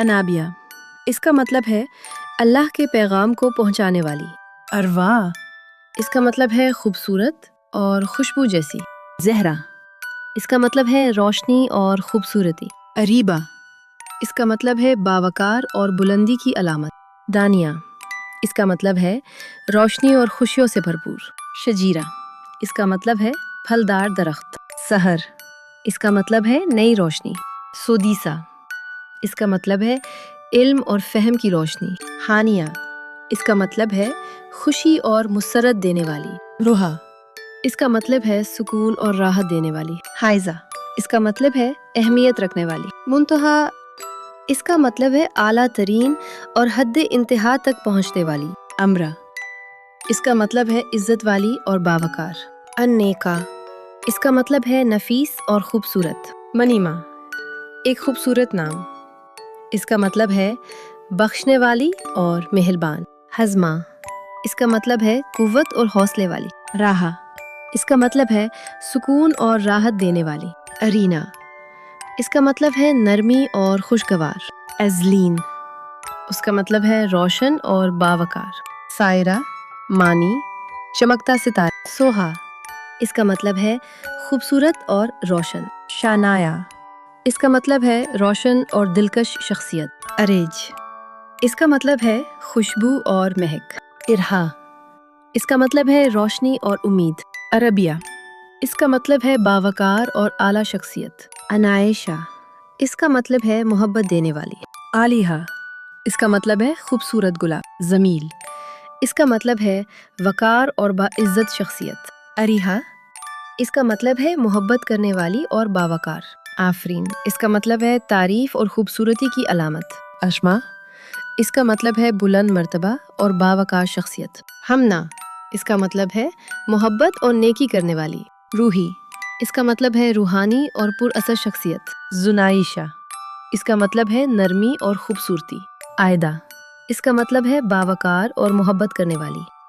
انابیہ، اس کا مطلب ہے اللہ کے پیغام کو پہنچانے والی۔ اروا، اس کا مطلب ہے خوبصورت اور خوشبو جیسی۔ زہرا، اس کا مطلب ہے روشنی اور خوبصورتی۔ اریبہ، اس کا مطلب ہے باوقار اور بلندی کی علامت۔ دانیہ، اس کا مطلب ہے روشنی اور خوشیوں سے بھرپور۔ شجیرہ، اس کا مطلب ہے پھلدار درخت۔ سحر، اس کا مطلب ہے نئی روشنی۔ سودیسا، اس کا مطلب ہے علم اور فہم کی روشنی۔ ہانیہ، اس کا مطلب ہے خوشی اور مسرت دینے والی۔ روحا، اس کا مطلب ہے سکون اور راحت دینے والی۔ حائزہ، اس کا مطلب ہے اہمیت رکھنے والی۔ منتہا، اس کا مطلب ہے اعلیٰ ترین اور حد انتہا تک پہنچنے والی۔ امرا، اس کا مطلب ہے عزت والی اور باوقار۔ النیکا، اس کا مطلب ہے نفیس اور خوبصورت۔ منیما، ایک خوبصورت نام، اس کا مطلب ہے بخشنے والی اور مہربان۔ ہضمہ، اس کا مطلب ہے قوت اور حوصلے والی۔ راحہ، اس کا مطلب ہے سکون اور راحت دینے والی۔ ارینا، اس کا مطلب ہے نرمی اور خوشگوار۔ ازلین، اس کا مطلب ہے روشن اور باوقار۔ سائرہ، مانی، چمکتا ستارہ۔ سوہا، اس کا مطلب ہے خوبصورت اور روشن۔ شانایا، اس کا مطلب ہے روشن اور دلکش شخصیت۔ اریج، اس کا مطلب ہے خوشبو اور مہک۔ ارہا، اس کا مطلب ہے روشنی اور امید۔ عربیہ، اس کا مطلب ہے باوقار اور اعلیٰ شخصیت۔ عنائشہ، اس کا مطلب ہے محبت دینے والی۔ عالیہ، اس کا مطلب ہے خوبصورت گلاب۔ جمیل، اس کا مطلب ہے وقار اور باعزت شخصیت۔ اریحہ، اس کا مطلب ہے محبت کرنے والی اور باوقار۔ آفرین، اس کا مطلب ہے تعریف اور خوبصورتی کی علامت۔ اشما، اس کا مطلب ہے بلند مرتبہ اور باوقار شخصیت۔ ہمنا، اس کا مطلب ہے محبت اور نیکی کرنے والی۔ روحی، اس کا مطلب ہے روحانی اور پر اثر شخصیت۔ زنائشہ، اس کا مطلب ہے نرمی اور خوبصورتی۔ عائدہ، اس کا مطلب ہے باوقار اور محبت کرنے والی۔